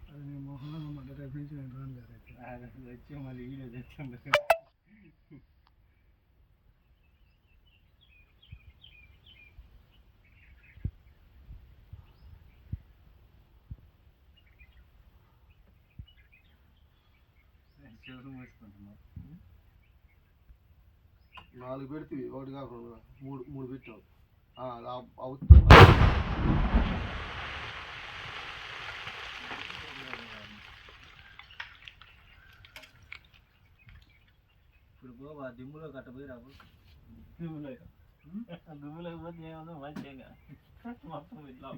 అది నేను మొహంలో మళ్ళీ రేపు నుంచి నేను రాను లేదు వచ్చి మళ్ళీ వీడియో తెచ్చిండు. చెవులు మూసుకుంటున్నావు. 4 పెడితే 1 కాకుండా 3 పెట్టావు. ఇప్పుడు బాబా దిమ్ములో కట్టపోయి రాబు. దిమ్ములో పోతే ఏమన్నా మంచిగా మొత్తం ఇట్లా